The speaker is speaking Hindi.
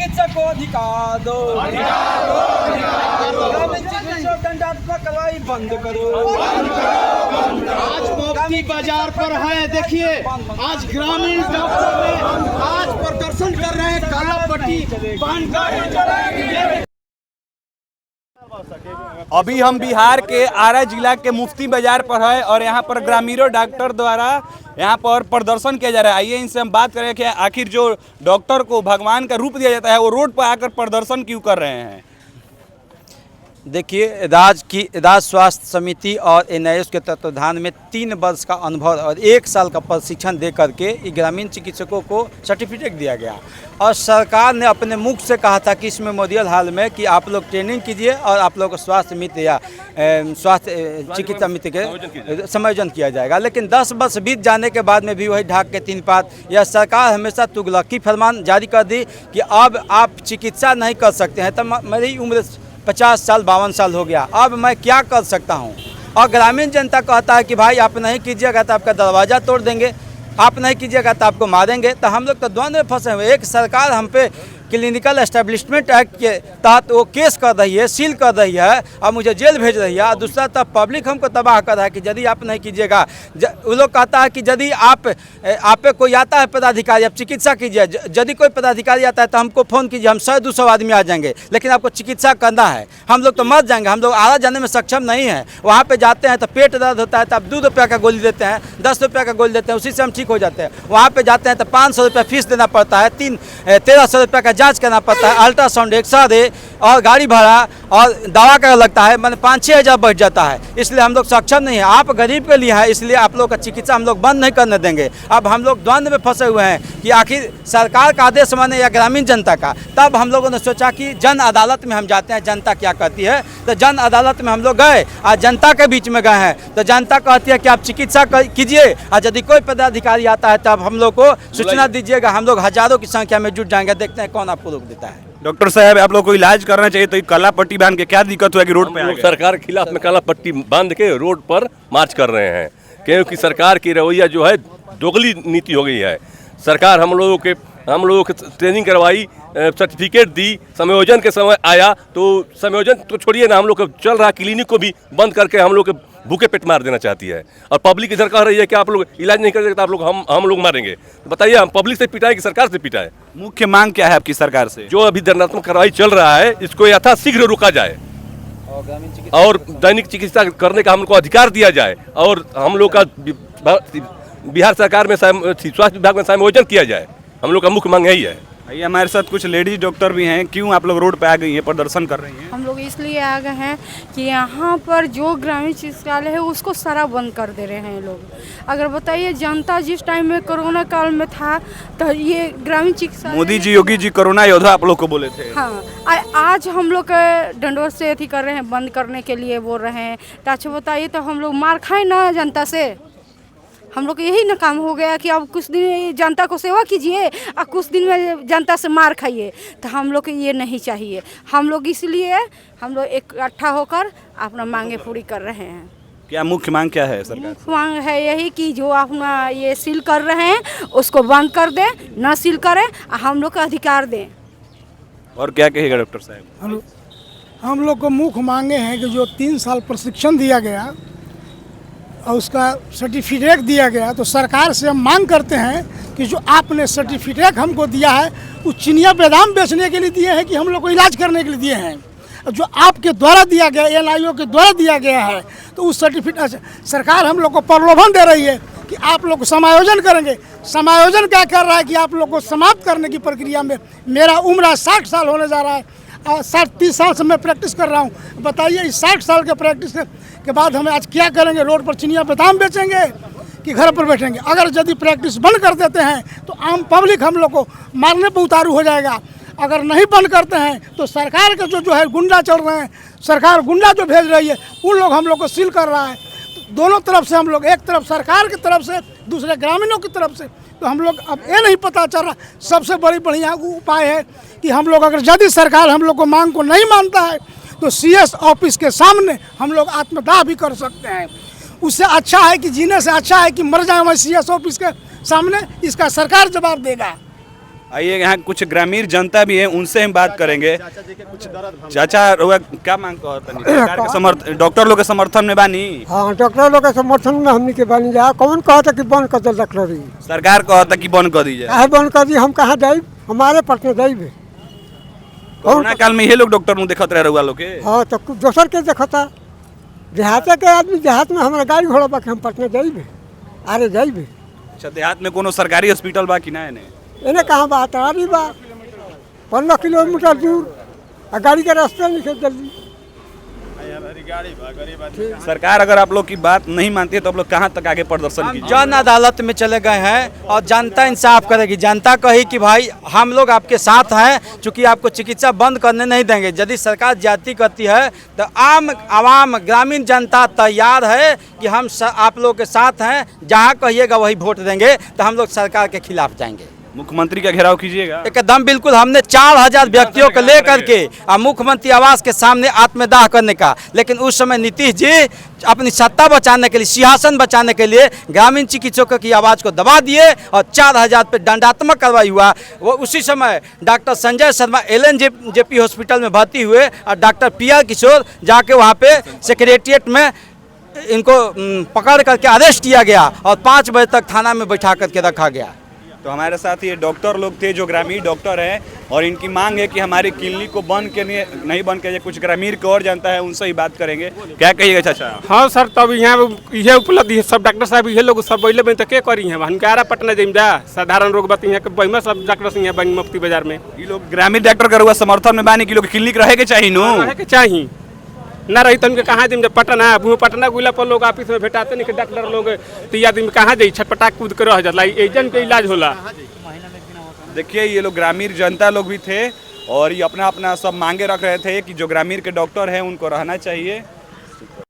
चिकित्सक को अधिकार दो, ग्रामीण चिकित्सक दंडात्मक कार्रवाई बंद करो। आज मुफ्ती बाजार पर है, देखिए आज ग्रामीण डॉक्टर में आज प्रदर्शन कर रहे हैं, काला पट्टी अभी हम बिहार के आरा जिला के मुफ्ती बाजार पर है और यहाँ पर ग्रामीणों डॉक्टर द्वारा यहाँ पर प्रदर्शन किया जा रहा है। आइए इनसे हम बात करें कि आखिर जो डॉक्टर को भगवान का रूप दिया जाता है वो रोड पर आकर प्रदर्शन क्यों कर रहे हैं। देखिए, राज्य स्वास्थ्य समिति और एनआईएस के तत्वाधान में 3 वर्ष का अनुभव और 1 साल का प्रशिक्षण दे करके ग्रामीण चिकित्सकों को सर्टिफिकेट दिया गया और सरकार ने अपने मुख से कहा था कि इस मेमोरियल हॉल में कि आप लोग ट्रेनिंग कीजिए और आप लोग को स्वास्थ्य मित्र या स्वास्थ्य चिकित्सा मित्र के समायोजन किया जाएगा। लेकिन 10 वर्ष बीत जाने के बाद में भी वही ढाक के 3 पात यह सरकार हमेशा तुगलकी फरमान जारी कर दी कि अब आप चिकित्सा नहीं कर सकते हैं। तब मेरी उम्र 50 साल 52 साल हो गया, अब मैं क्या कर सकता हूं। और ग्रामीण जनता कहता है कि भाई आप नहीं कीजिएगा तो आपका दरवाज़ा तोड़ देंगे, आप नहीं कीजिएगा तो आपको मारेंगे। तो हम लोग तो द्वंद्व में फंसे हुए। एक सरकार हम पे क्लिनिकल एस्टेब्लिशमेंट एक्ट के तहत वो केस कर रही है, सील कर रही है और मुझे जेल भेज रही है। और दूसरा तब पब्लिक हमको तबाह कर रहा है कि यदि आप नहीं कीजिएगा, वो लोग कहता है कि यदि आप पे कोई आता है पदाधिकारी, आप चिकित्सा कीजिए। यदि कोई पदाधिकारी आता है तो हमको फ़ोन कीजिए, हम 100-200 आदमी आ जाएंगे, लेकिन आपको चिकित्सा करना है। हम लोग तो मर जाएंगे, हम लोग आरा जाने में सक्षम नहीं है। वहाँ पर जाते हैं तो पेट दर्द होता है तो आप 2 रुपये का गोली देते हैं, 10 रुपये का गोली देते हैं, उसी से हम ठीक हो जाते हैं। वहाँ पर जाते हैं तो 500 रुपये फीस देना पड़ता है, 1300 रुपये का जांच करना पड़ता है, अल्ट्रासाउंड, एक्सरे और गाड़ी भाड़ा और दवा का लगता है, मैंने 5-6 हज़ार बढ़ जाता है। इसलिए हम लोग सक्षम नहीं है। आप गरीब के लिए है, इसलिए आप लोग का चिकित्सा हम लोग बंद नहीं करने देंगे। अब हम लोग द्वंद्व में फंसे हुए हैं कि आखिर सरकार का आदेश माने या ग्रामीण जनता का। तब हम लोगों ने सोचा कि जन अदालत में हम जाते हैं, जनता क्या कहती है। तो जन अदालत में हम लोग गए और जनता के बीच में गए हैं। तो जनता कहती है कि आप चिकित्सा कीजिए और यदि कोई पदाधिकारी आता है तब हम लोग को सूचना दीजिएगा। हम लोग हजारों की संख्या में जुट जाएंगे, देखते हैं कौन आपको रोक देता है। डॉक्टर साहब, आप लोग को इलाज करना चाहिए तो काला पट्टी बांध के क्या दिक्कत हुआ कि रोड पे आ गए? सरकार के खिलाफ में काला पट्टी बांध के रोड पर मार्च कर रहे हैं, क्योंकि सरकार की रवैया जो है दोगली नीति हो गई है। सरकार हम लोगों के ट्रेनिंग करवाई, सर्टिफिकेट दी, समायोजन के समय आया तो समायोजन तो छोड़िए ना, हम लोग चल रहा क्लिनिक को भी बंद करके हम लोग के भूखे पेट मार देना चाहती है। और पब्लिक इधर कह रही है कि आप लोग इलाज नहीं करेंगे तो आप लोग हम लोग मारेंगे। तो बताइए, हम पब्लिक से पिटाए कि सरकार से पिटाए? मुख्य मांग क्या है आपकी सरकार से? जो अभी दंडात्मक कार्रवाई चल रहा है इसको यथाशीघ्र रोका जाए और दैनिक चिकित्सा करने का हमको अधिकार दिया जाए और हम लोग का बिहार सरकार में स्वास्थ्य विभाग में समायोजन किया जाए। हम लोग का मुख्य मांग यही है। ये हमारे साथ कुछ लेडीज डॉक्टर भी हैं। क्यों आप लोग रोड पे आ गई हैं, प्रदर्शन कर रही हैं? हम लोग इसलिए आ गए हैं कि यहाँ पर जो ग्रामीण चिकित्सालय है उसको सारा बंद कर दे रहे हैं लोग। अगर बताइए, जनता जिस टाइम में कोरोना काल में था तो ये ग्रामीण चिकित्सालय, मोदी जी, योगी जी कोरोना योद्धा आप लोग को बोले थे। हाँ, आज हम लोग दंडोत से अथी कर रहे हैं, बंद करने के लिए बोल रहे हैं। तो अच्छा बताइए, तो हम लोग मार खाए ना जनता से? हम लोग यही ना काम हो गया कि अब कुछ दिन जनता को सेवा कीजिए और कुछ दिन में जनता से मार खाइए। तो हम लोग को ये नहीं चाहिए। हम लोग इसलिए हम लोग इकट्ठा होकर अपना मांगे पूरी कर रहे हैं। क्या मुख्य मांग क्या है सरकार? मुख्य मांग है यही कि जो अपना ये सील कर रहे हैं उसको बंद कर दें, ना सील करें और हम लोग को अधिकार दें। और क्या कहेगा डॉक्टर साहब? हम लोग को मुख्य मांगे हैं कि जो 3 साल प्रशिक्षण दिया गया और उसका सर्टिफिकेट दिया गया, तो सरकार से हम मांग करते हैं कि जो आपने सर्टिफिकेट हमको दिया है वो चिनिया बादाम बेचने के लिए दिए हैं कि हम लोग को इलाज करने के लिए दिए हैं? जो आपके द्वारा दिया गया, एनआईओ के द्वारा दिया गया है, तो उस सर्टिफिकेट सरकार हम लोग को प्रलोभन दे रही है कि आप लोग समायोजन करेंगे। समायोजन क्या कर रहा है कि आप लोग को समाप्त करने की प्रक्रिया में। मेरा उम्र 60 साल होने जा रहा है और 60-30 साल से मैं प्रैक्टिस कर रहा हूँ। बताइए, इस 60 साल के प्रैक्टिस के बाद हमें आज क्या करेंगे? रोड पर चिनिया बादाम बेचेंगे कि घर पर बैठेंगे? अगर यदि प्रैक्टिस बंद कर देते हैं तो आम पब्लिक हम लोग को मारने पर उतारू हो जाएगा। अगर नहीं बंद करते हैं तो सरकार के जो है गुंडा चल रहे हैं, सरकार गुंडा जो भेज रही है उन लोग हम लोग को सील कर रहा है। तो दोनों तरफ से हम लोग, एक तरफ सरकार की तरफ से, दूसरे ग्रामीणों की तरफ से, तो हम लोग अब ये नहीं पता चल रहा। सबसे बढ़िया उपाय है कि हम लोग, अगर यदि सरकार हम लोग को मांग को नहीं मानता है तो सीएस ऑफिस के सामने हम लोग आत्मदाह भी कर सकते हैं। उससे अच्छा है कि जीने से अच्छा है कि मर जाए वहीं सीएस ऑफिस के सामने। इसका सरकार जवाब देगा। आइए यहाँ कुछ ग्रामीण जनता भी है, उनसे हम बात करेंगे। चाचा रउआ क्या मांग कहतनी? सरकार के समर्थन, डॉक्टर लोग के समर्थन में बानी? हाँ, डॉक्टर लोग के समर्थन में हमनी के बनी जा। कौन कहता कि बंद कर दे डॉक्टरी? सरकार कहता कि बंद कर दीजिए। काहे बंद कर दी? हम कहाँ जाइब? हमारे पटना जाइब। कोरोना काल में ये लोग डॉक्टर मुँह देखत रहे रउआ लोग के? हाँ, तो दोसर के देखता। देहात के आदमी, देहात में हमारा गाड़ी घोड़ा बा कि हम पटना जाइब, अरे जाइब। अच्छा, देहात में कोनो सरकारी हॉस्पिटल बा कि ना? इन्हें कहाँ बा? तरारी बा 15 किलोमीटर दूर, आ गाड़ी के रास्ते नहीं जल्दी। सरकार अगर आप लोग की बात नहीं मानती है तो आप लोग कहाँ तक आगे प्रदर्शन कीजिए? जन अदालत में चले गए हैं और जनता इंसाफ करेगी। जनता कही कि भाई हम लोग आपके साथ हैं, चूंकि आपको चिकित्सा बंद करने नहीं देंगे। यदि सरकार जाति करती है तो आम आवाम ग्रामीण जनता तैयार है कि हम आप लोग के साथ हैं, जहाँ कहिएगा वही वोट देंगे। तो हम लोग सरकार के खिलाफ जाएंगे। मुख्यमंत्री का घेराव कीजिएगा? एकदम बिल्कुल। हमने 4000 व्यक्तियों को लेकर के मुख्यमंत्री आवास के सामने आत्मदाह करने का, लेकिन उस समय नीतीश जी अपनी सत्ता बचाने के लिए, सिंहासन बचाने के लिए ग्रामीण चिकित्सकों की आवाज़ को दबा दिए और 4000 पे दंडात्मक कार्रवाई हुआ। वो उसी समय doctor Sanjay Sharma LNJP hospital में भर्ती हुए और डॉक्टर PR किशोर जाके वहाँ पे सेक्रेटरिएट में इनको पकड़ करके अरेस्ट किया गया और 5 बजे तक थाना में बैठा करके रखा गया। तो हमारे साथ ये डॉक्टर लोग थे जो ग्रामीण डॉक्टर हैं, और इनकी मांग है कि हमारी क्लिनिक को बंद करने नहीं बंद किया। कुछ ग्रामीण को और जानता है, उनसे ही बात करेंगे। क्या कहिएगा चाचा? हाँ सर, तब यहाँ ये उपलब्ध है सब डॉक्टर साहब, ये लोग सब पहले में तो क्या करी है? हनकारा पटना जिम्दा साधारण रोग बात यहाँ के बहिमा सब डॉक्टर से यहाँ बनी मुफ्ती बाजार में। ये लोग ग्रामीण डॉक्टर का हुआ समर्थन में बानी कि लोग क्लिनिक रहे के चाहिए नो? रहे के चाहिए ना, रही तो उनके कहाँ जिम पटना पटना गुला पर लोग ऑफिस में भेटाते नहीं कि डॉक्टर लोग, तो ये आदमी कहाँ जाई? छटपटा कूद कर रह जाला, एजेंट के इलाज होला। देखिए, ये लोग ग्रामीण जनता लोग भी थे और ये अपना अपना सब मांगे रख रहे थे कि जो ग्रामीण के डॉक्टर हैं उनको रहना चाहिए।